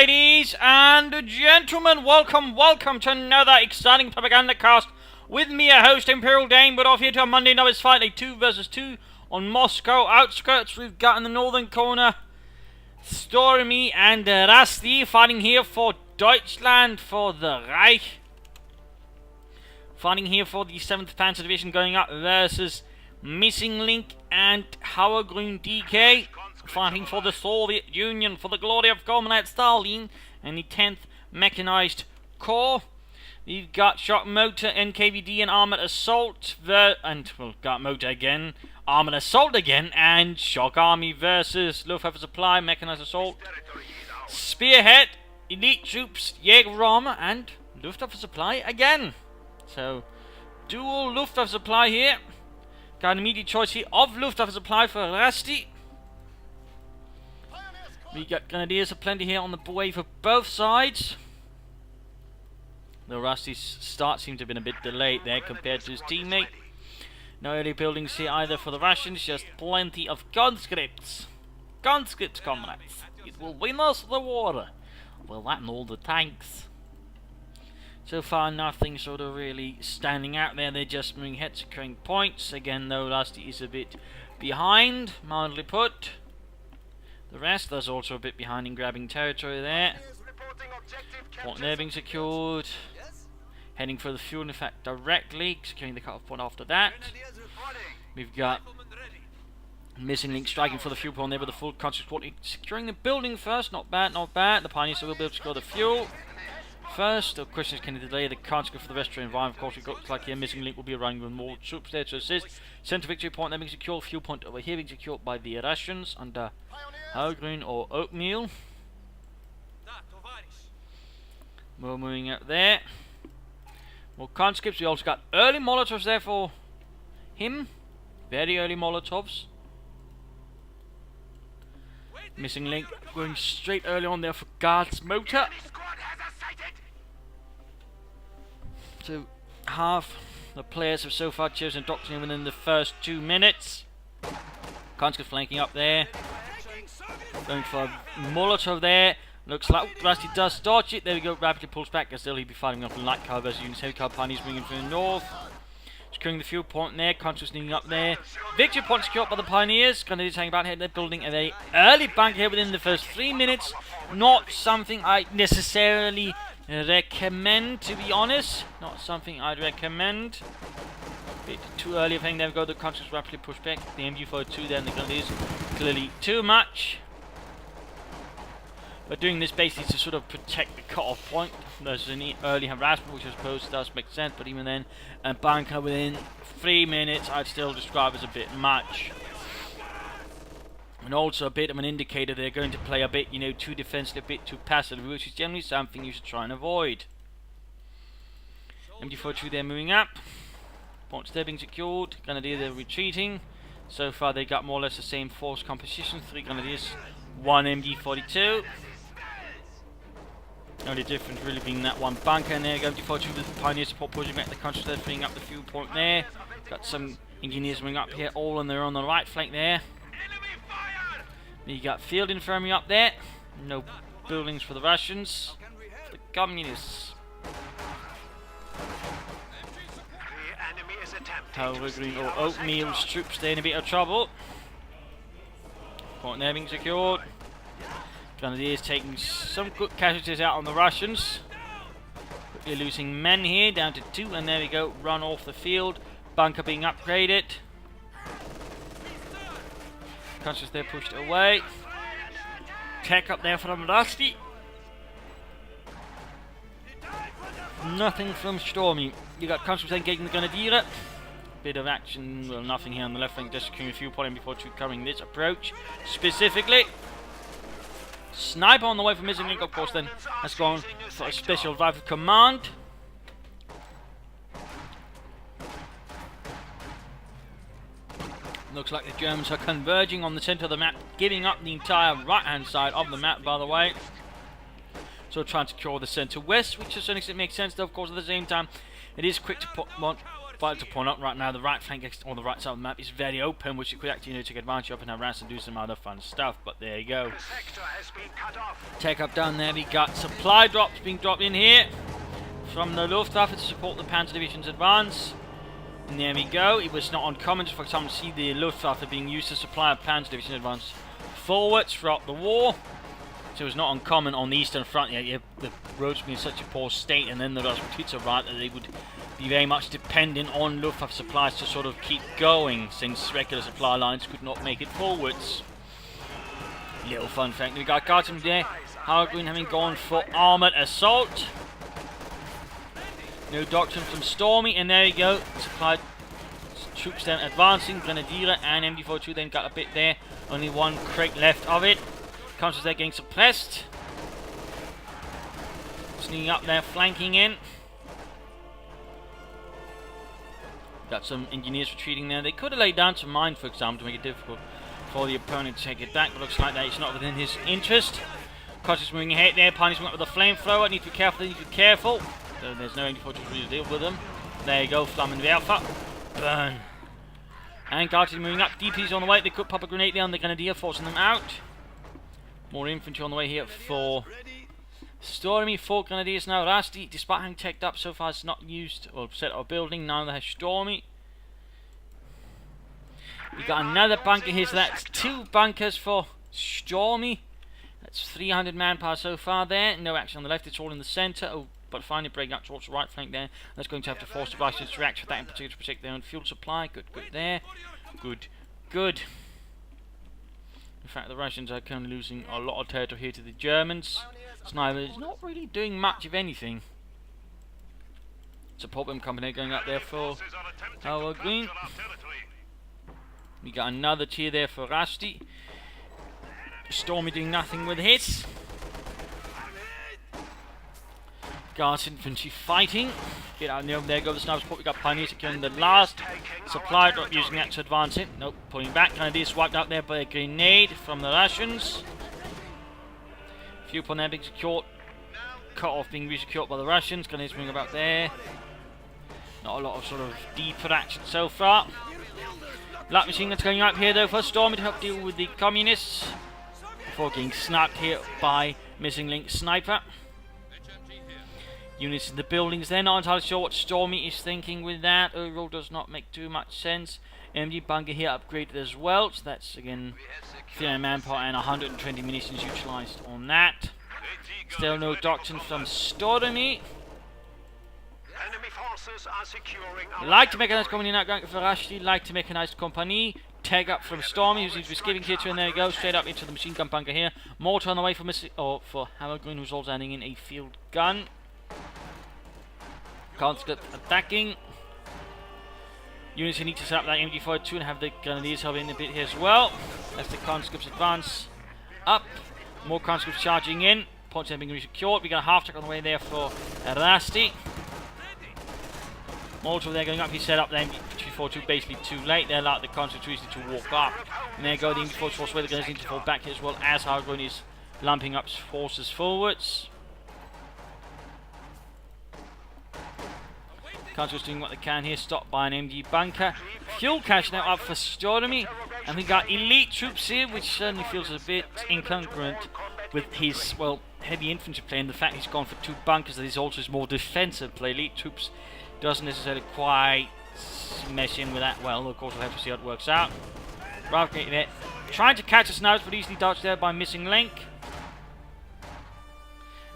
ladies and gentlemen, welcome to another exciting Propagandacast with me, a host, Imperial Dane, but off here to a Monday Novice Fight, a 2 vs 2 on Moscow outskirts. We've got in the northern corner ztormi and Ratsi fighting here for Deutschland, for the Reich. Fighting here for the 7th Panzer Division, going up versus Mizzing and Havregryn DK. Fighting for the Soviet Union, for the glory of Comrade Stalin and the 10th Mechanized Corps. We've got Shock Motor, NKVD and Armored Assault, got Motor again, Armored Assault again, and Shock Army versus Luftwaffe Supply, Mechanized Assault, Spearhead, Elite Troops, Jägerraum, and Luftwaffe Supply again. So, dual Luftwaffe Supply here. Got an immediate choice here of Luftwaffe Supply for Ratsi. We got Grenadiers aplenty here on the way for both sides. The Ratsi's start seemed to have been a bit delayed there compared to his teammate. No early buildings here either for the Russians, just plenty of conscripts. Conscripts, comrades. It will win us the war. Well, that and all the tanks. So far, nothing sort of really standing out there. They're just moving ahead, securing points. Again, though, Ratsi is a bit behind, mildly put. The rest, there's also a bit behind in grabbing territory there. Point there being secured. Heading for the fuel, in fact, directly. Securing the cut-off point after that. We've got Mizzing striking for the fuel point there with the full conscious squad. Securing the building first. Not bad, not bad. The Pioneers will be able to secure the fuel first. The question is, can they delay the conscript for the rest of the environment? Of course, it looks like here Mizzing will be running with more troops there to assist. Center victory point there being secured. Fuel point over here being secured by the Russians under Havregryn or oatmeal. More moving out there. More conscripts. We also got early Molotovs there for him. Very early Molotovs. Mizzing going straight early on there for Guards Motor. So half the players have so far chosen doctrine within the first 2 minutes. Conscript flanking up there. Going for a Molotov there. Looks like Ratsi does dodge it. There we go. Rapidly pulls back. Still he'll be fighting up in light cover as units. Heavy cover Pioneers moving from the north. Securing the fuel point there. Conscript sneaking up there. Victory point secured by the Pioneers. Grenadiers hanging about here. They're building a very early bunker here within the first 3 minutes. Not something I necessarily recommend, to be honest. Not something I'd recommend. A bit too early of hanging. There we go. The conscripts rapidly push back. The MG42 there and the Grenadiers. Clearly too much. But doing this basically to sort of protect the cut-off point. There's an early harassment, which I suppose does make sense, but even then, a bunker within 3 minutes, I'd still describe as a bit much. And also a bit of an indicator they're going to play a bit, too defensive, a bit too passive, which is generally something you should try and avoid. MG42 there moving up. Points there being secured. Grenadier they're retreating. So far they got more or less the same force composition. 3 Grenadiers, 1 MG42. Only difference really being that one bunker, and there you go, MG42 with the Pioneer support pushing back the country, they're freeing up the fuel point there. Got some engineers moving up here, all on their on the right flank there. You got field infirmary up there. No buildings for the Russians. For the communists. Havregryn or oatmeal's troops, they're in a bit of trouble. Point there being secured. Grenadiers taking some good casualties out on the Russians. Quickly losing men here, down to 2, and there we go, run off the field. Bunker being upgraded. Conscious there pushed away. Tech up there from Ratsi. Nothing from ztormi. You got conscripts engaging the Grenadier. Bit of action, well, nothing here on the left flank, just securing a few point before covering this approach specifically. Sniper on the way from Mizzing, of course, then has gone for a special rifle command. Looks like the Germans are converging on the centre of the map, giving up the entire right-hand side of the map, by the way. So trying to secure the centre west, which to a certain extent makes sense, though, of course, at the same time, it is quick to But to point out right now, the right flank on the right side of the map is very open, which you could actually take advantage of and harass and do some other fun stuff. But there you go. Tech up down there. We got supply drops being dropped in here from the Luftwaffe to support the Panzer Division's advance. And there we go. It was not uncommon, for example, to see the Luftwaffe being used to supply a Panzer Division advance forwards throughout the war. So it was not uncommon on the Eastern Front. Yeah, the roads being in such a poor state, and then the Rasputin right that they would be very much dependent on Luftwaffe supplies to sort of keep going, since regular supply lines could not make it forwards. Little fun fact. We got Guardsmen there. Havregryn having gone for armoured assault. No doctrine from Ztormi, and there you go. Supplied troops then advancing. Grenadier and MD42 then got a bit there. Only one crate left of it. Counters there getting suppressed. Sneaking up there, flanking in. Got some engineers retreating there. They could have laid down some mine, for example, to make it difficult for the opponent to take it back, but looks like that is not within his interest. Counters moving ahead there. Punishing up with a flamethrower. Need to be careful. Need to be careful. So there's no MD42 to really deal with them. There you go, Flammenwerfer. Burn. And Guardian moving up. DP's on the way. They could pop a grenade there on the Grenadier, forcing them out. More infantry on the way here for Ztormi. 4 Grenadiers now. Ratsi, despite having teched up so far, has not used or set up a building. Now they have Ztormi. We got another bunker here, so that's 2 bunkers for Ztormi. That's 300 manpower so far there. No action on the left, it's all in the centre. Oh, but finally breaking out towards the right flank there. That's going to have to force the Russians to react with that in particular to protect their own fuel supply. Good there. Good. In fact, the Russians are kind of losing a lot of territory here to the Germans. Sniper is not really doing much of anything. Support them company going up there for Havregryn. We got another tier there for Ratsi. Ztormi doing nothing with his. Guards infantry fighting. Get out there, there go the sniper support. We got Pioneers securing the last supply drop, using that to advance it. Nope, pulling back. Grenadiers wiped out there by a grenade from the Russians. Few upon there being secured. Cut off being re-secured by the Russians. Grenadiers moving about there. Not a lot of sort of deeper action so far. Light machine guns going up here though for Ztormi to help deal with the communists. Before getting sniped here by Mizzing Link Sniper. Units in the buildings, they're not entirely sure what Ztormi is thinking with that. Overall does not make too much sense. MD bunker here upgraded as well, so that's again 300 manpower and 120 munitions utilised on that. Still no doctrine from Ztormi. Like to make a nice company now going for Ratsi, like to make a nice company. Tag up from Ztormi, who seems to be skipping here too, and there you go, straight up into the machine gun bunker here. Mortar on the way for Havregryn, who's also adding in a field gun. Conscript attacking. Units who need to set up that MG42 and have the Grenadiers help in a bit here as well. As the conscripts advance up. More conscripts charging in. Points have been secured. We got a half track on the way there for Ratsi. Molotov there going up. He set up the MG42 basically too late. They're like the conscripts easy to walk up. And there go the MG42 force where the Grenadiers need to fall back here as well as Havregryn is lumping up forces forwards. Conscripts doing what they can here, stopped by an MG bunker. Fuel cache now up for Ztormi, and we got elite troops here, which certainly feels a bit incongruent with his, well, heavy infantry play and the fact he's gone for 2 bunkers, that he's also his more defensive play. Elite troops doesn't necessarily quite mesh in with that well. Of course, we'll have to see how it works out. Right, there. Trying to catch us now, but easily dodged there by Mizzing Link.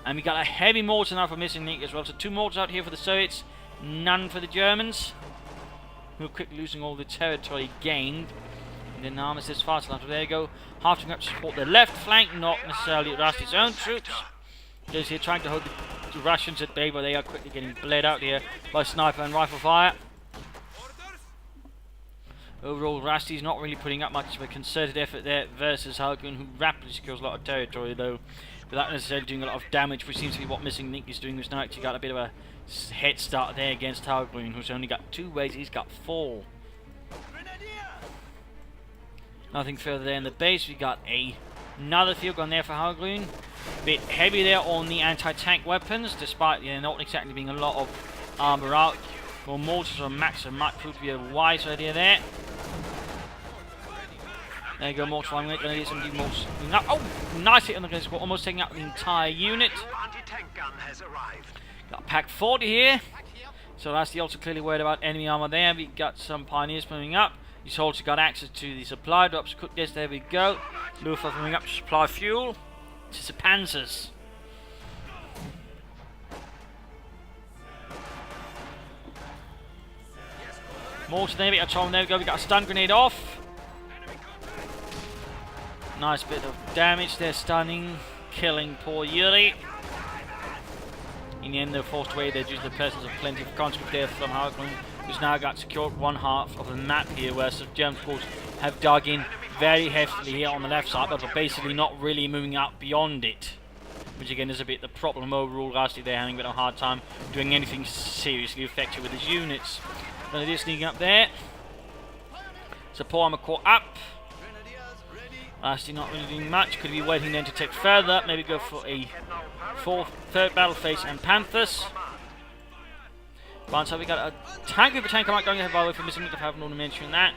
And we got a heavy mortar now for Mizzing Link as well. So 2 mortars out here for the Soviets. None for the Germans, who are quickly losing all the territory gained. And then armistice fast enough. There you go. Half up to support the left flank, not necessarily Ratsi's own troops. Goes here trying to hold the Russians at bay, but they are quickly getting bled out here by sniper and rifle fire. Overall, Ratsi's not really putting up much of a concerted effort there versus Havregryn, who rapidly secures a lot of territory, though without necessarily doing a lot of damage, which seems to be what Mizzing Link is doing. Who's now actually got a bit of a head start there against Havregryn, who's only got 2 ways, he's got 4. Nothing further there in the base. We got another field gun there for Havregryn. Bit heavy there on the anti-tank weapons, despite not exactly being a lot of armor out. For mortars or max, might prove to be a wise idea there. There you go, mortar firing. Going to get some mortars. Oh, nice hit on the gun squad, almost taking out the entire unit. Got pack 40 here. So that's the also clearly worried about enemy armor there. We got some pioneers moving up. He's also got access to the supply drops. Yes, there we go. Luftwaffe moving up to supply fuel. To the panzers. Mortar there, we got Tom, there we go. We got a stun grenade off. Nice bit of damage there, stunning, killing poor Yuri. In the end, they're forced away there due to the presence of plenty of conscript there from Havregryn, who's now got secured one half of the map here, whereas the German forces have dug in very heavily here on the left side, but are basically not really moving out beyond it. Which again is a bit the problem overall. Lastly, they're having a bit of a hard time doing anything seriously effective with his units. But it is sneaking up there. Support armor core up. Lastly, not really doing much. Could be waiting then to take further. Maybe go for a third battle phase and Panthers. But so we got a tank with a tank coming going ahead by the way for Mizzing. I haven't already mentioned that.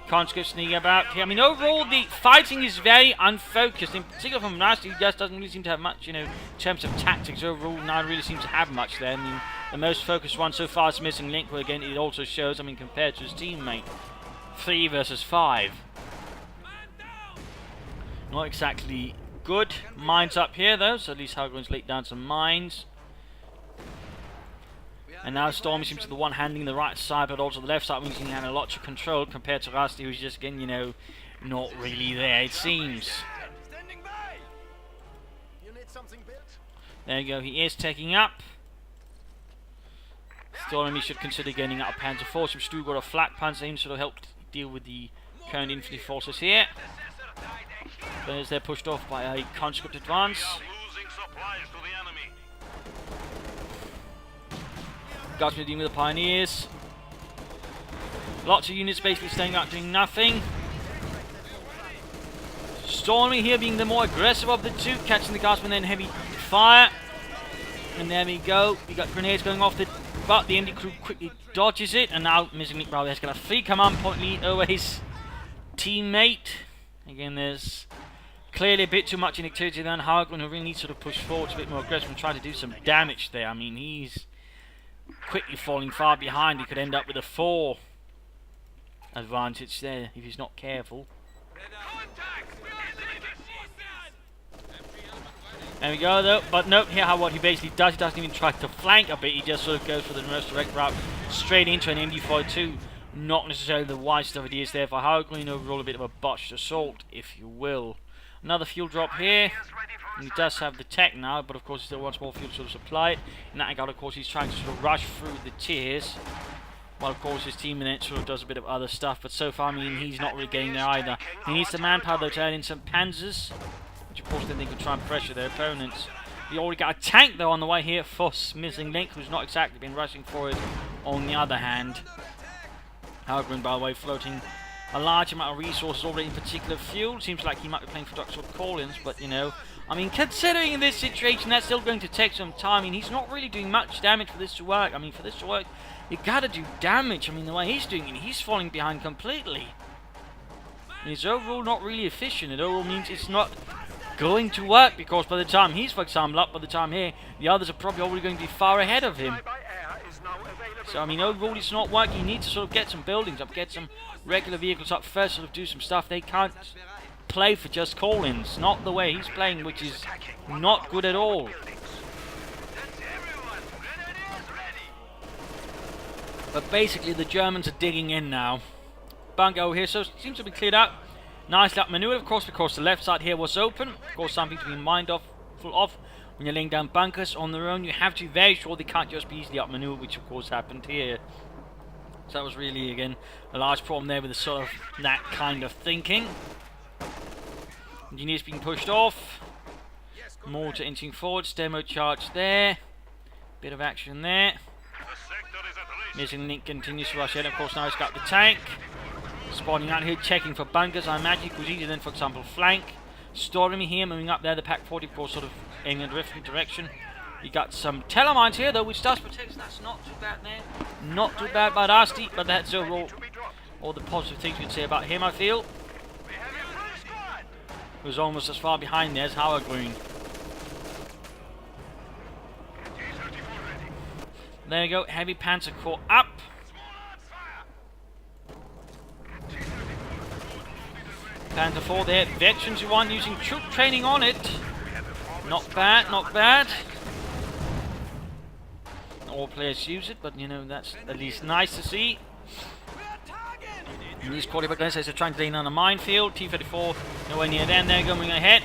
Conscripts sneaking about here. I mean, overall, the fighting is very unfocused. In particular from Ratsi, he just doesn't really seem to have much, in terms of tactics. Overall, neither really seems to have much there. I mean, the most focused one so far is Mizzing Link, where again, it also shows, compared to his teammate, 3 versus 5. Not exactly good. Mines up here, though, so at least Havregryn's laid down some mines. And now ztormi seems to be the one handling the right side, but also the left side, means he had a lot to control compared to Ratsi, who's just again, not really there, it seems. There you go, he is taking up. ztormi should consider getting out of Panzer Force, which do got a flak Panzer aim, so it'll help deal with the current infantry forces here. But as they're pushed off by a conscript advance. Guys dealing with the pioneers. Lots of units basically staying out doing nothing. ztormi here being the more aggressive of the two, catching the Guardsmen then heavy fire. And there we go. We got grenades going off the but the enemy crew quickly dodges it, and now Mizzing Rather has got a free command point lead over his teammate. Again, there's clearly a bit too much in activity there, and Havregryn who really needs to push forward a bit more aggressive and try to do some damage there. I mean, he's quickly falling far behind. He could end up with a 4 advantage there if he's not careful. There we go though, but note here how what he basically does, he doesn't even try to flank a bit, he just sort of goes for the most direct route straight into an MD42. Not necessarily the wisest of ideas there for Havregryn. Overall a bit of a botched assault, if you will. Another fuel drop here. And he does have the tech now, but of course he still wants more fuel to sort of supply it. In that regard, of course, he's trying to sort of rush through the tiers. While of course his team in it sort of does a bit of other stuff, but so far, I mean, he's not really getting there either. He needs the manpower though to add in some panzers, which of course then they can try and pressure their opponents. We already got a tank though on the way here for Mizzing Link, who's not exactly been rushing for it on the other hand. Havregryn, by the way, floating a large amount of resources already, in particular fuel. Seems like he might be playing for Dr. Collins, but I mean, considering in this situation, that's still going to take some time. I mean, he's not really doing much damage for this to work. I mean, for this to work, you gotta do damage. I mean, the way he's doing it, he's falling behind completely. And it's overall not really efficient. It overall means it's not going to work, because by the time he's, for example, up, by the time here, the others are probably already going to be far ahead of him. So, I mean, overall it's not working. You need to sort of get some buildings up, get some regular vehicles up first, sort of do some stuff. They can't play for just call-ins. Not the way he's playing, which is not good at all. But basically the Germans are digging in now. Bungo here, so it seems to be cleared up. Nicely up maneuver, of course, because the left side here was open. Of course, something to be mindful of. When you're laying down bunkers on their own, you have to be very sure they can't just be easily outmaneuvered, which of course happened here. So that was really, again, a large problem there with the sort of that kind of thinking. Engineers being pushed off. Mortar inching forward, demo charge there. Bit of action there. Mizzing Link continues to rush in. Of course, now he's got the tank. Spawning out here, checking for bunkers. I imagine it was easier than, for example, flank. ztormi here, moving up there. The Pack 40, of course, sort of aiming in a different direction. You got some telemines here though, which does protect. That's not too bad there. Not too bad by Ratsi, but that's overall all the positive things we'd say about him, I feel. He was almost as far behind there as Havregryn. There you go, heavy panzer corps up. Panther 4 there, veterans you want using troop training on it. Not bad, not bad. All players use it, but you know, that's at least nice to see. And these Propagandacast are trying to lean on a minefield. T-34 nowhere near them, they're going ahead.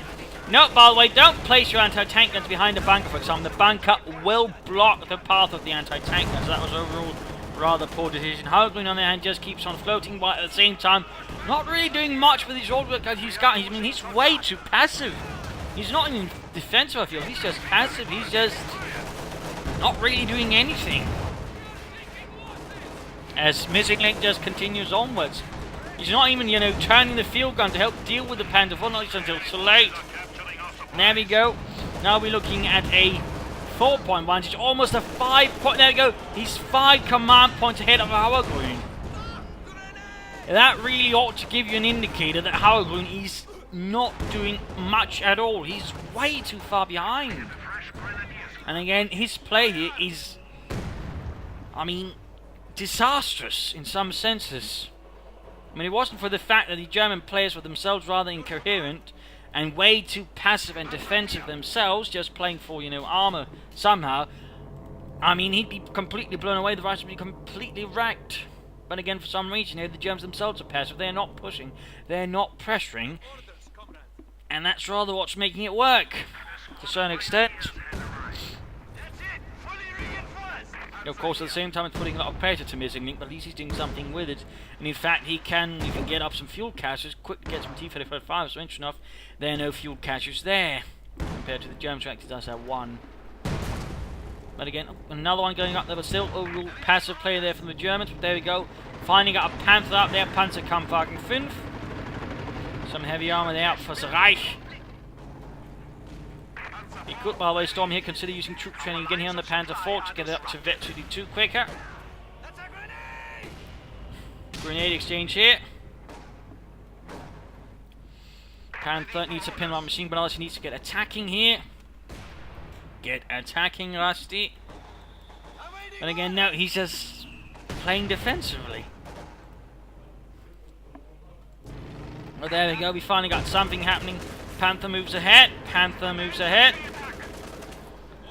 No, by the way, don't place your anti-tank guns behind the bunker, for example. The bunker will block the path of the anti-tank guns. That was overall rather poor decision. Havregryn on the other hand just keeps on floating, but at the same time, not really doing much with his order because he's got. I mean, he's way too passive. He's not even defensive, I feel. He's just passive. He's just not really doing anything. As Mizzing just continues onwards. He's not even, you know, turning the field gun to help deal with the Panther 4, not until too late. There we go. Now we're looking at a 4-point advantage, almost a 5-point. There we go. He's 5 command points ahead of Havregryn. That really ought to give you an indicator that Havregryn is not doing much at all. He's way too far behind. And again, his play here is, I mean, disastrous in some senses. I mean, it wasn't for the fact that the German players were themselves rather incoherent and way too passive and defensive themselves, just playing for, you know, armor somehow. I mean, he'd be completely blown away, the Russians would be completely wrecked. But again, for some reason, you know, the Germans themselves are passive, they're not pushing, they're not pressuring, and that's rather what's making it work, to a certain extent. Of course, at the same time, it's putting a lot of pressure to Mizzing, but at least he's doing something with it. And in fact, he can even get up some fuel caches, quick to get some T-35, so interesting enough, there are no fuel caches there. Compared to the German tractor, does have one. But again, another one going up there, but still overall passive player there from the Germans. But there we go, finding out a Panther up there, Panzerkampfwagen 5. Some heavy armor there for the Reich. He could, by the way, Storm here, consider using troop training again here on the Panther 4 to get it up to Vet 2D2 quicker. Grenade exchange here. Panther needs to pin one machine, but also needs to get attacking here. Get attacking, Ratsi. And again, no, he's just playing defensively. Well, there we go, we finally got something happening. Panther moves ahead. Panther moves ahead.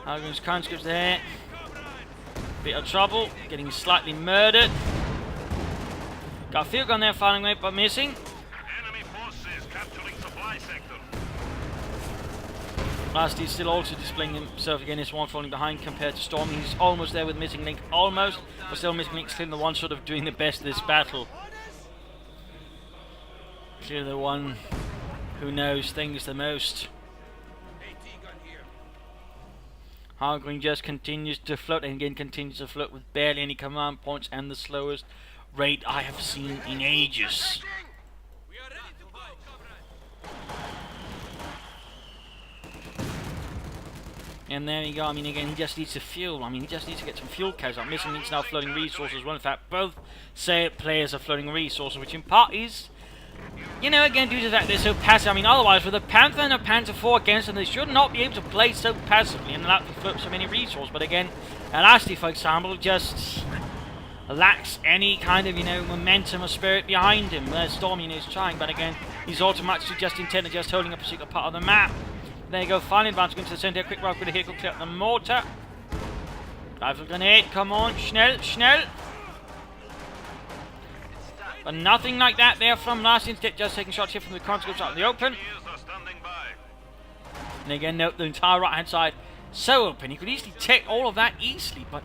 Havregryn's conscripts there. Bit of trouble. Getting slightly murdered. Got a field gun there firing away, but missing. Enemy forces capturing supply sector. Ratsi is still also displaying himself again. This one falling behind compared to Stormy. He's almost there with Missing Link. Almost. But still Missing Link's still the one sort of doing the best of this battle. Clearly the one who knows things the most. Havregryn just continues to float, and again continues to float with barely any command points and the slowest rate I have seen in ages. And there you go. I mean, again, he just needs to fuel. I mean, he just needs to get some fuel caches up. Missing needs now floating resources. Well, in fact, both players are floating resources, which in part is, you know, again, due to the fact they're so passive. I mean, otherwise, with a Panther and a Panther 4 against them, they should not be able to play so passively and allow to float so many resources. But again, Ratsi, for example, just lacks any kind of, you know, momentum or spirit behind him. Whereas Stormy is trying, but again, he's automatically just intent of just holding up a particular part of the map. There you go, finally advancing into the center. Quick route with a vehicle, clear up the mortar. Rifle grenade, come on, schnell, schnell. But nothing like that there from Ratsi. Instead, just taking shots here from the conscripts out in the open. And again, note the entire right hand side so open. He could easily take all of that easily, but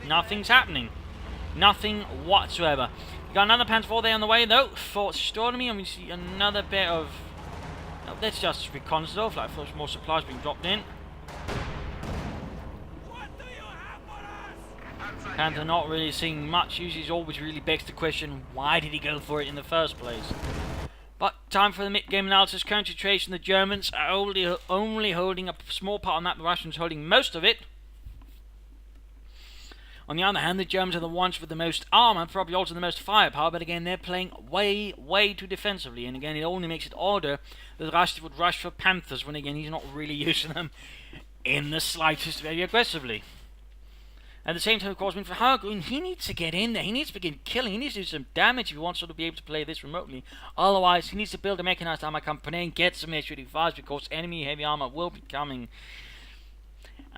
nothing's happening. Nothing whatsoever. You got another Panther 4 there on the way though for ztormi, and we see another bit of. Oh, let's just recon stuff, like for more supplies being dropped in. Panther not really seeing much use. He's always really begs the question, why did he go for it in the first place? But time for the mid-game analysis. Current situation, the Germans are only holding a small part of the map, the Russians holding most of it. On the other hand, the Germans are the ones with the most armour, probably also the most firepower, but again, they're playing way, way too defensively. And again, it only makes it odder that Ratsi would rush for Panthers when, again, he's not really using them in the slightest very aggressively. At the same time, of course, I mean, for Havregryn, he needs to get in there. He needs to begin killing. He needs to do some damage if he wants to be able to play this remotely. Otherwise, he needs to build a mechanized armor company and get some H-35s because enemy heavy armor will be coming.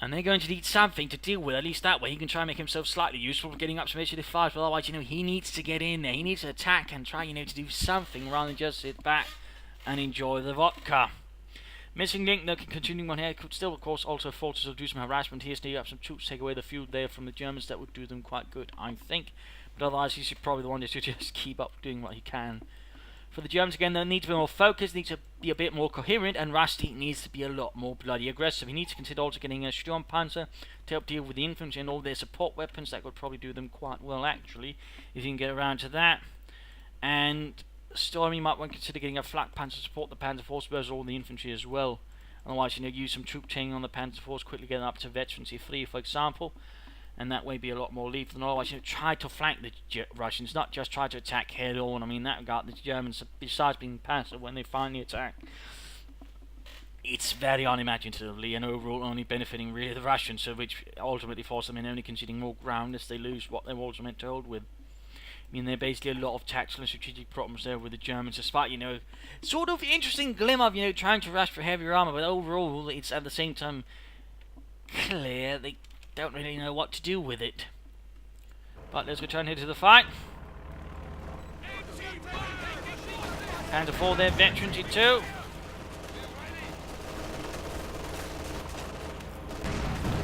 And they're going to need something to deal with. At least that way he can try and make himself slightly useful for getting up some H-35s. But otherwise, he needs to get in there. He needs to attack and try, to do something rather than just sit back and enjoy the vodka. Mizzing link, they're continuing on here. Could still, of course, also afford to do some harassment here. So you have some troops take away the fuel there from the Germans. That would do them quite good, I think. But otherwise, he should probably the one that should just keep up doing what he can. For the Germans, again, they need to be more focused, need to be a bit more coherent, and Ratsi needs to be a lot more bloody aggressive. He needs to consider also getting a Sturmpanzer to help deal with the infantry and all their support weapons. That would probably do them quite well, actually, if you can get around to that. And ztormi might want to consider getting a flak panzer to support the Panzer Force versus all the infantry as well. Otherwise, use some troop training on the Panzer Force, quickly get them up to veterancy 3, for example. And that way be a lot more lethal. And otherwise, try to flank the Russians, not just try to attack head on. I mean, that regard, the Germans, besides being passive, when they finally attack, it's very unimaginatively and overall only benefiting really the Russians, so which ultimately forces them in only conceding more ground as they lose what they were also meant to hold with. I mean, there are basically a lot of tactical and strategic problems there with the Germans, despite, sort of interesting glimmer of, trying to rush for heavier armour, but overall, it's at the same time clear they don't really know what to do with it. But let's return here to the fight. Panzer 4 there, veterancy 2.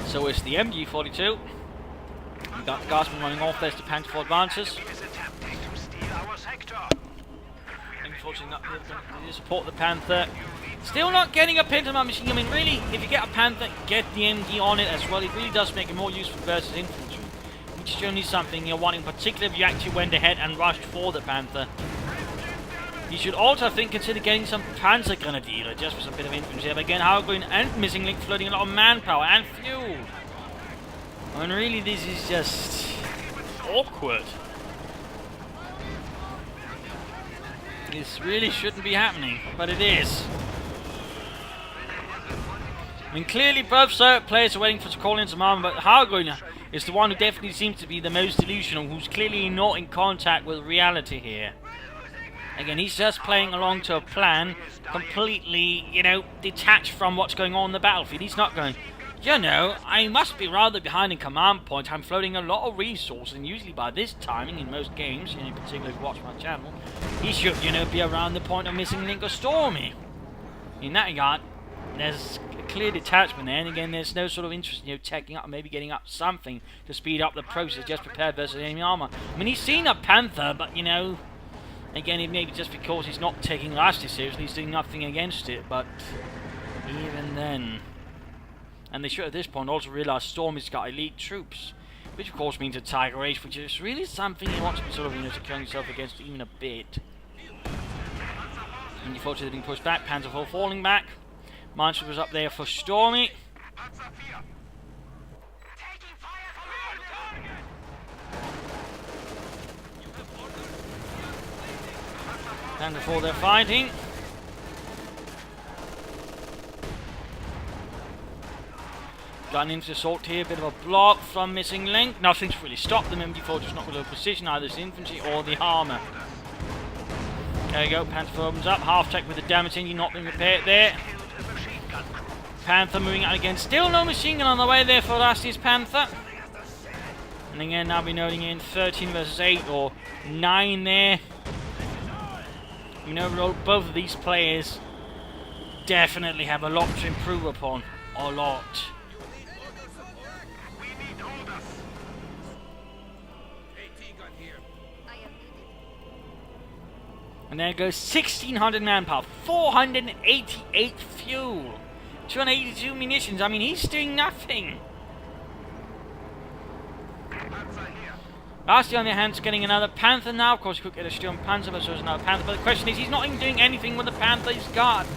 So it's the MG42. We've got Guardsmen running off, there's the Panzer 4 advances. Unfortunately, not able to support the Panther. Still not getting a Pentagon machine. I mean, really, if you get a Panther, get the MG on it as well. It really does make it more useful versus infantry, which is generally something you're wanting, particularly if you actually went ahead and rushed for the Panther. You should also, I think, consider getting some Panzer Grenadier just for some bit of infantry. But again, Havregryn and Mizzing link floating a lot of manpower and fuel. I mean, really, this is just awkward. This really shouldn't be happening, but it is. I mean, clearly both players are waiting for to call in some armor, but Havregryn is the one who definitely seems to be the most delusional, who's clearly not in contact with reality here. Again, he's just playing along to a plan, completely, detached from what's going on in the battlefield. He's not going, I must be rather behind in command point. I'm floating a lot of resources, and usually by this timing, in most games, in particular if you watch my channel, he should, be around the point of Mizzing link or ztormi. In that regard, there's a clear detachment there, and again, there's no sort of interest in, checking up, maybe getting up something to speed up the process, just prepared versus enemy armor. I mean, he's seen a Panther, but, again, it may be just because he's not taking Ratsi seriously, he's doing nothing against it, but even then. And they should at this point also realise ztormi's got elite troops, which of course means a Tiger Age, which is really something you want to be sort of, securing yourself against even a bit. And unfortunately being pushed back, Panzer 4 falling back. Minesweeper was up there for ztormi. Panzer 4 they're fighting. Got an into assault here, bit of a block from Mizzing link. Nothing's really stopped them. MG4 just not with a precision, either the infantry or the armour. There you go, Panther 4 opens up, half tech with the damage engine not being repaired there. Panther moving out again, still no machine gun on the way there for Ratsi's Panther. And again, now we're noting in 13 versus 8 or 9 there. I mean, overall, both of these players definitely have a lot to improve upon. A lot. And there goes 1,600 manpower, 488 fuel, 282 munitions. I mean, he's doing nothing. Ratsi on the other hand is getting another Panther now. Of course, he could get a Sturmpanzer, but so is another Panther. But the question is, he's not even doing anything with the Panther he's got.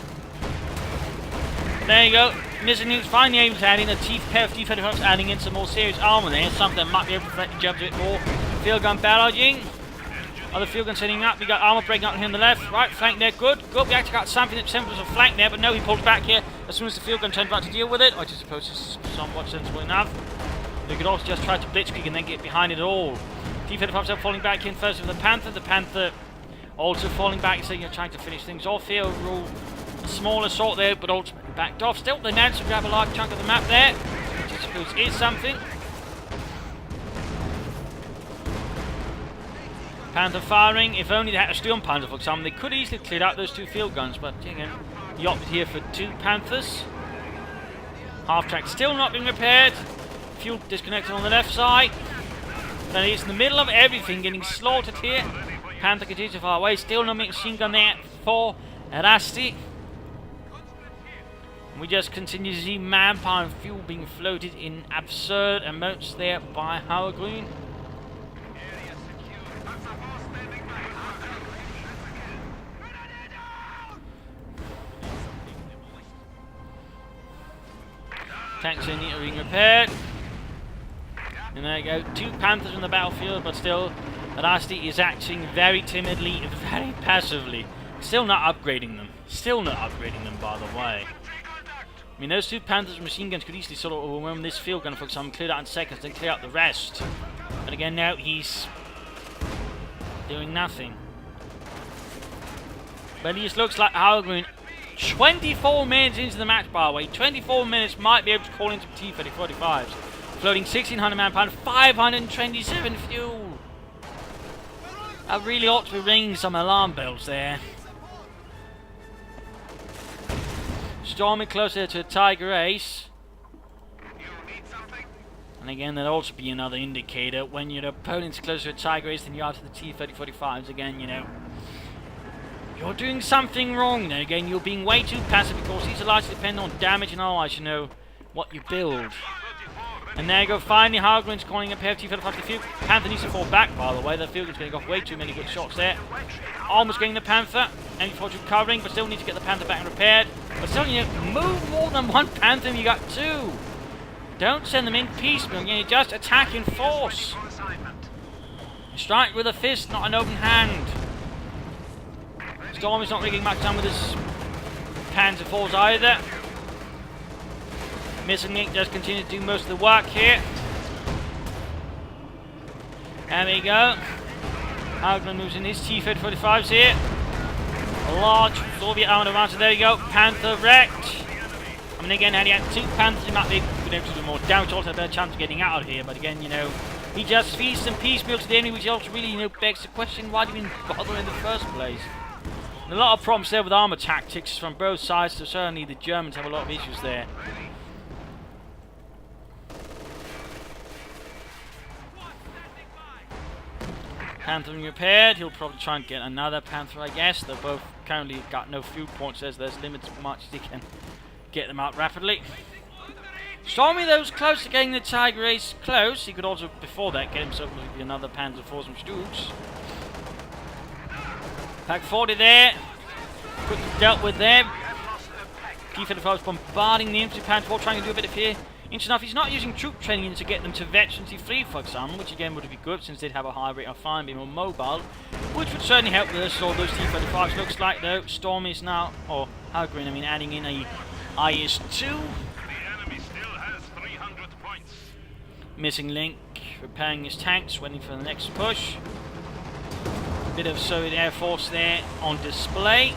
There you go. Mizzing finally able to add in a pair of T-35s, adding in some more serious armor there. Something that might be able to prevent the jump a bit more. Field gun barraging. Other field gun setting up. We got armor breaking up here on the left. Right, flank there, good. Good, we actually got something that resembles a flank there, but no, he pulls back here as soon as the field gun turns back to deal with it. I just suppose this is somewhat sensible enough. They could also just try to blitzkrieg and then get behind it all. T-35s are falling back in first with the Panther. The Panther also falling back, so you're trying to finish things off here. Overall, a small assault there, but ultimately backed off. Still, they managed to grab a large chunk of the map there, which I suppose is something. Panther firing. If only they had a Storm Panther for example, they could easily have cleared out those two field guns, but again, he opted here for two Panthers. Half track still not being repaired. Fuel disconnected on the left side. Then he's in the middle of everything, getting slaughtered here. Panther continues to fire away. Still no machine gun there for Ratsi. We just continue to see manpower and fuel being floated in absurd amounts there by Havregryn. Tanks are being repaired. And there you go, two Panthers on the battlefield, but still, Ratsi is acting very timidly, very passively. Still not upgrading them. Still not upgrading them, by the way. I mean, those two Panthers with machine guns could easily sort of overwhelm this field gun, for example, clear it out in seconds, then clear out the rest. But again, now he's doing nothing. But he just looks like Havregryn. 24 minutes into the match, by the way. 24 minutes might be able to call into T-35s. Floating 1,600 manpower, 527 fuel. That really ought to be ringing some alarm bells there. Storming closer to a Tiger Ace. And again, that'll also be another indicator when your opponent's closer to a Tiger Ace than you are to the T-35s. Again, you know, you're doing something wrong there. Again, you're being way too passive because these are largely dependent on damage and otherwise, you know, what you build. And there you go, finally, Havregryn's calling a pair of T-35 to field. Panther needs to fall back, by the way. The field is getting off way too many good shots there. Almost getting the Panther. Enemy fortune covering, but still need to get the Panther back and repaired. But still, you know, move more than one Panther and you got two. Don't send them in piecemeal, you know, just attack in force. Strike with a fist, not an open hand. Storm is not really getting much done with his Panther force either. Mizzing does continue to do most of the work here. There we go. Havregryn moves in his T-35s here. A large Soviet armor around, so there you go. Panther wrecked. I mean, again, had he had two Panthers, he might be able to do more damage, also a better chance of getting out of here. But again, you know, he just feeds them piecemeal to the enemy, which also really, you know, begs the question, why do you even bother in the first place? And a lot of problems there with armor tactics from both sides, so certainly the Germans have a lot of issues there. Panther repaired. He'll probably try and get another Panther, I guess. They've both currently got no fuel points, as there's limits to how much they can get them out rapidly. Ztormi, those close to getting the Tiger Ace close. He could also, before that, get himself another Panzer for some Stooks. Pack 40 there. Quickly dealt with there. T-35 bombarding the infantry Panther, trying to do a bit of here. Interesting enough, he's not using troop training to get them to veteran T3, for example, which again would be good since they'd have a high rate of fire and be more mobile, which would certainly help with us. All those T-35s. Looks like though, Storm is now, or Havregryn, I mean, adding in a IS-2. The enemy still has 300 points. Missing link, repairing his tanks, waiting for the next push. Bit of Soviet Air Force there on display.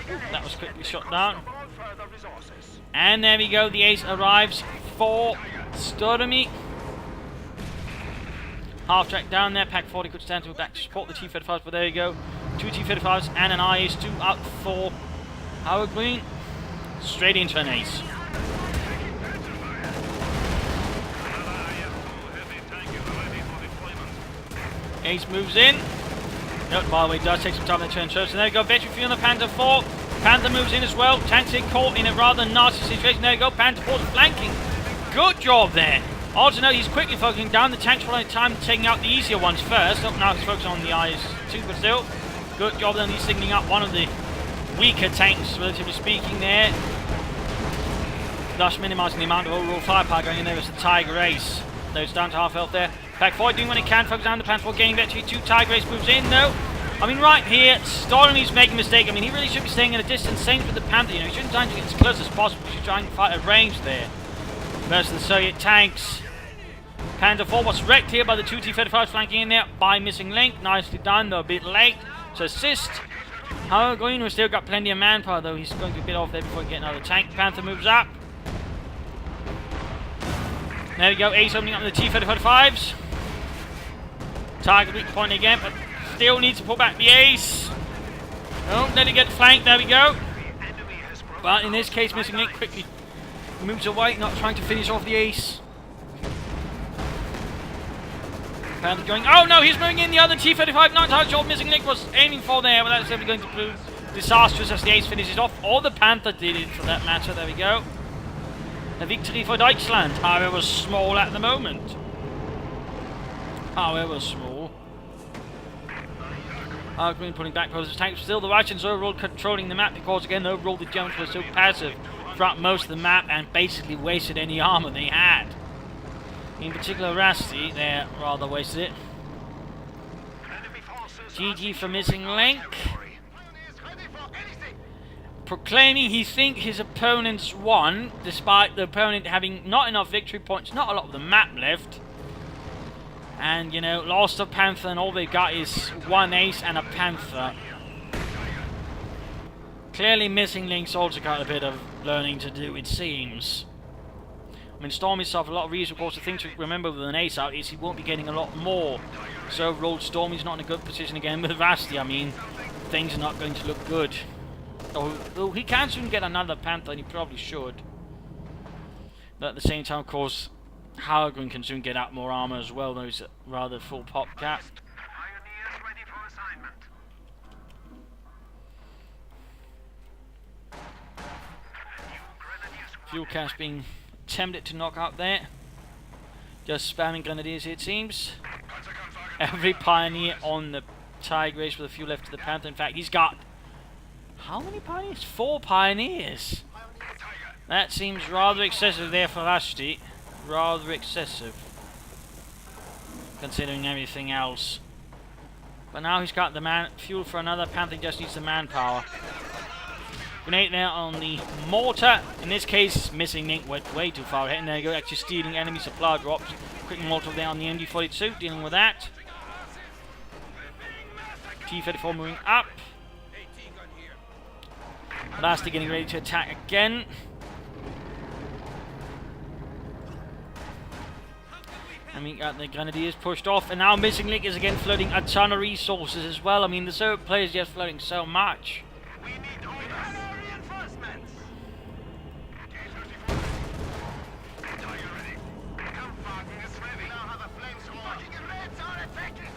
Ooh, that was quickly shot down. And there we go, the Ace arrives for ztormi. Half track down there, Pack 40 could stand to back to support the T-35s, but there you go. Two T-35s and an IS-2 up for Havregryn. Straight into an Ace. Ace moves in. Note, by the way, does take some time to turn shows. So there you go, veteran fuel on the Panther 4. Panther moves in as well. Tanks get caught in a rather nasty situation. There you go, Panther 4 flanking. Good job there. Also note, he's quickly focusing down the tanks for a time, taking out the easier ones first. Oh, now he's focusing on the IS-2, but still, good job then. He's signaling up one of the weaker tanks, relatively speaking, there. Thus minimising the amount of overall firepower going in there as the Tiger Ace. Those down to half health there. Back forward, doing what he can, focus down the Panther, gaining victory. 2 Tiger Ace moves in, no. I mean, right here, Stormy's making a mistake. I mean, he really should be staying at a distance. Same with the Panther, you know, he shouldn't try to get as close as possible. He should try and fight at range there. Versus the Soviet tanks. Panther 4 was wrecked here by the 2 T-35s flanking in there by Mizzing Link. Nicely done, though a bit late to assist. Havregryn, who's still got plenty of manpower, though he's going to be a bit off there before he gets another tank. Panther moves up. There we go, Ace opening up the T-35s. Target weak point again, but still needs to pull back the Ace. Oh, let it get flanked, there we go. But in this case, Mizzing Link quickly moves away, not trying to finish off the Ace. Panther going, oh no, he's moving in the other T-35, not entirely sure what Mizzing Link was aiming for there, but that's definitely going to prove disastrous as the Ace finishes off, or the Panther did it for that matter, there we go. A victory for Deutschland, however small at the moment. However small. Havregryn putting back poses tanks. Still the Russians overall controlling the map because again overall the Germans were so passive throughout most of the map and basically wasted any armor they had. In particular Ratsi, they rather wasted it. GG for Mizzing Link. Proclaiming he thinks his opponents won, despite the opponent having not enough victory points, not a lot of the map left. And, you know, lost a Panther and all they got is 1 Ace and a Panther. Clearly Mizzing Link's also got a bit of learning to do, it seems. I mean, Stormy's have a lot of reason, of course, the thing to remember with an Ace out is he won't be getting a lot more. So overall, Stormy's not in a good position again with Ratsi. I mean, things are not going to look good. Though he can soon get another Panther, and he probably should. But at the same time, of course, Havregryn can soon get out more armor as well, though he's a rather full pop cap. Fuel cache being attempted to knock out there. Just spamming grenadiers, it seems. Every pioneer on the Tiger Ace with a few left to the Panther. In fact, he's got how many pioneers? 4 pioneers. That seems rather excessive there for Ratsi. Rather excessive, considering everything else. But now he's got the fuel for another Panther, he just needs the manpower. Grenade there on the mortar. In this case, Mizzing Link went way too far ahead, and there you go, actually stealing enemy supply drops. Quick mortar there on the MD-42, dealing with that. T-34 moving up. Ratsi getting ready to attack again. And we got the Grenadiers pushed off, and now Mizzing Link is again flooding a ton of resources as well. I mean, the Soviet players just flooding so much. We need reinforcements. Tiger ready. Kampfwagen is ready. Now have the flames Reds are attacking.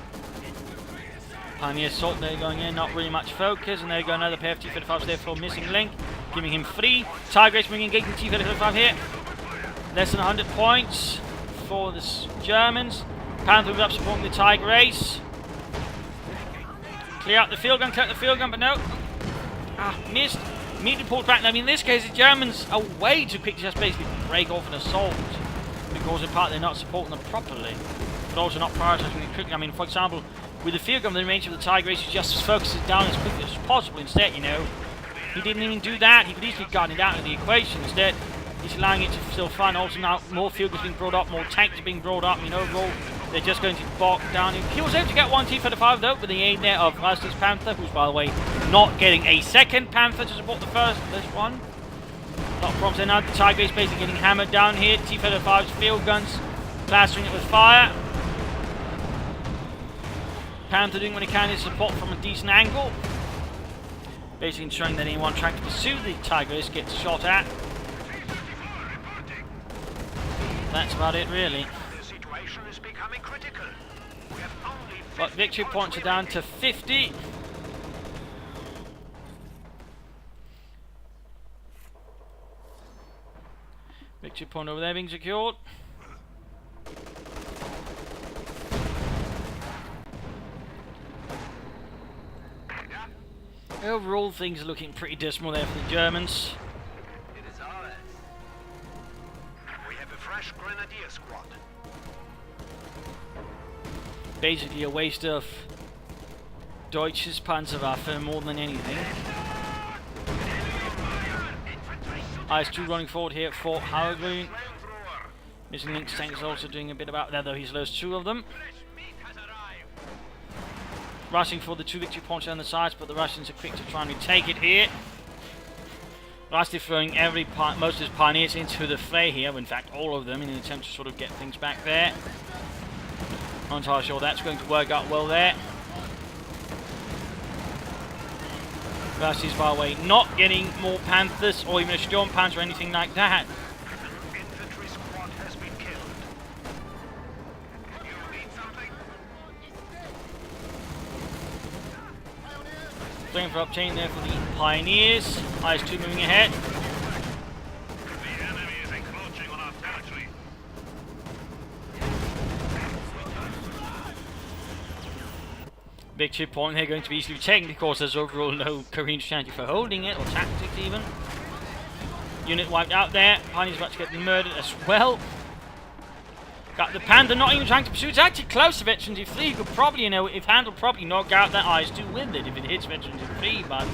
Pioneer Assault there going in, not really much focus, and there you go, another pair of T-35s there for Mizzing Link, giving him 3. Tiger Ace bringing engaging T-35 here. Less than 100 points for the Germans. Panther moves up supporting the Tiger Ace. Clear out the field gun, but no. Missed. Immediately pulled back. I mean, in this case, the Germans are way too quick to just basically break off an assault. Because in part they're not supporting them properly. But also not prioritizing it quickly. I mean, for example, with the field gun, the range of the Tiger Ace, he just focuses it down as quickly as possible. Instead, you know, he didn't even do that. He could easily have gotten it out of the equation. Instead, he's allowing it to still fun. Also now more field guns being brought up, more tanks are being brought up. You know, overall they're just going to bog down. He was able to get 1 T-35 though with the aid there of Ratsi's Panther, who's by the way not getting a second Panther to support this one. Not promising now. The Tiger is basically getting hammered down here. T-35's field guns plastering it with fire. Panther doing what he can to support from a decent angle. Basically ensuring that anyone trying to pursue the Tiger Ace gets shot at. That's about it, really. The situation is becoming critical. We have only But victory points are down to 50. Victory point over there being secured. Overall, things are looking pretty dismal there for the Germans. It is ours. We have a fresh grenadier squad. Basically a waste of Deutsches Panzerwaffe more than anything. IS-2 running forward here at Fort Havregryn. Mizzing Link's tank is also doing a bit about that, though he's lost 2 of them. Rushing for the 2 victory points on the sides, but the Russians are quick to try and retake it here. Ratsi throwing most of his pioneers into the fray here, in fact all of them, in an attempt to sort of get things back there. Not entirely sure that's going to work out well there. Ratsi's by the way not getting more Panthers or even a Storm Panzer or anything like that. Infantry squad has been killed. You need something? Playing for upchain there for the Pioneers. IS-2 moving ahead. The enemy is encroaching on our territory. Big chip point here going to be easily taken, of course there's overall no coherent strategy for holding it, or tactics even. Unit wiped out there, Pioneers about to get murdered as well. Got the Panther not even trying to pursue, it's actually close to Veteran D3, you could probably, you know, if handled properly, knock out that IS-2 with it if it hits Veteran D3, but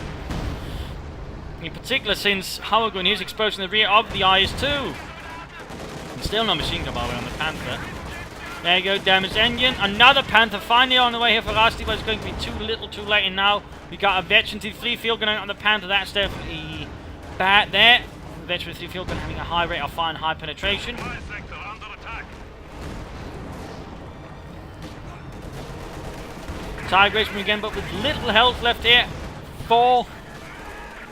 in particular since Havregryn is exposed in the rear of the IS-2. And still no machine gun by the way on the Panther. There you go, damaged engine. Another Panther finally on the way here for Ratsi, but it's going to be too little too late. And now we got a Veteran T3 field gun on the Panther. That's definitely bad there. The Veteran T3 field gun having a high rate of fire and high penetration. My sector under attack. Tiger Race again, but with little health left here for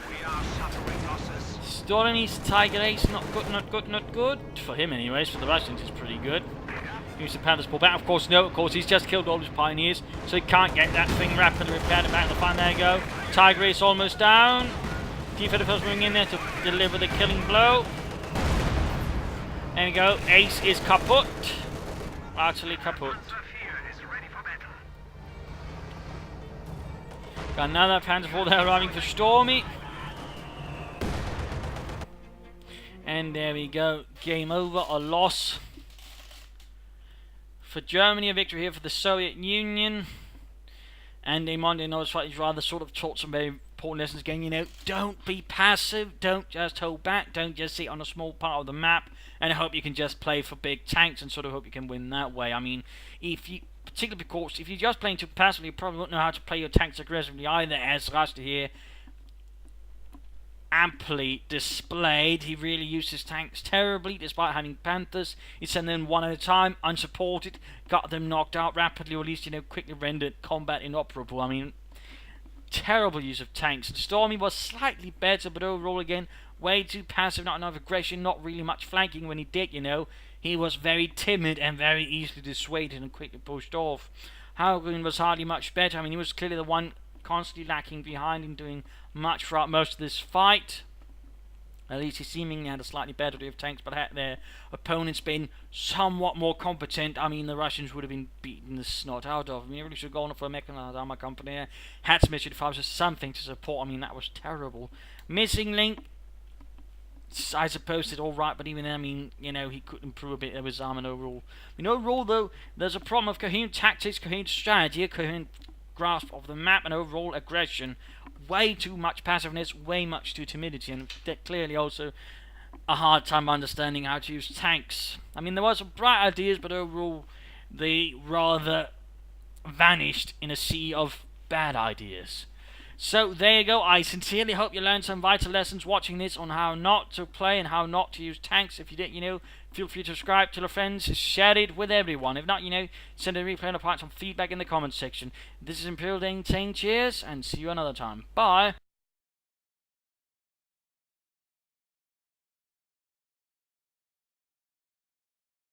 We are suffering losses. Ztormi's Tiger Ace. Not good, not good, not good. For him anyways, for the Russians it's pretty good. Use the Panthers pull back. Of course, no, of course, he's just killed all his Pioneers, so he can't get that thing rapidly repaired back to the fine. There you go. Tiger Ace almost down. Defenders moving in there to deliver the killing blow. There you go. Ace is kaput. Utterly kaput. Got another Panther fall there arriving for Stormy. And there we go. Game over. A loss. For Germany, a victory here for the Soviet Union. And a Monday North fight is rather sort of taught some very important lessons again. You know, don't be passive, don't just hold back, don't just sit on a small part of the map and hope you can just play for big tanks and sort of hope you can win that way. I mean, if you, particularly because if you're just playing too passively, you probably won't know how to play your tanks aggressively either, as Ratsi here amply displayed. He really used his tanks terribly despite having Panthers. He sent them one at a time, unsupported, got them knocked out rapidly, or at least, you know, quickly rendered combat inoperable. I mean, terrible use of tanks. Stormy was slightly better, but overall again, way too passive, not enough aggression, not really much flanking when he did, you know. He was very timid and very easily dissuaded and quickly pushed off. Havregryn was hardly much better. I mean, he was clearly the one constantly lacking behind and doing much throughout most of this fight. At least he seemingly had a slightly better degree of tanks, but had their opponents been somewhat more competent, I mean, the Russians would have been beaten the snot out of. I mean, they really should have gone for a mechanized armor company. Had some issue if just something to support. I mean, that was terrible. Mizzing Link, I suppose it's alright, but even then, I mean, you know, he could improve a bit of his armor overall. I mean, overall, though, there's a problem of coherent tactics, coherent strategy, a coherent grasp of the map, and overall aggression. Way too much passiveness, way much too timidity, and clearly also a hard time understanding how to use tanks. I mean, there were some bright ideas, but overall they rather vanished in a sea of bad ideas. So there you go. I sincerely hope you learned some vital lessons watching this on how not to play and how not to use tanks. If you did, you know, feel free to subscribe, tell your friends, share it with everyone. If not, you know, send a replay and apply some feedback in the comments section. This is Imperial Dane saying cheers and see you another time. Bye.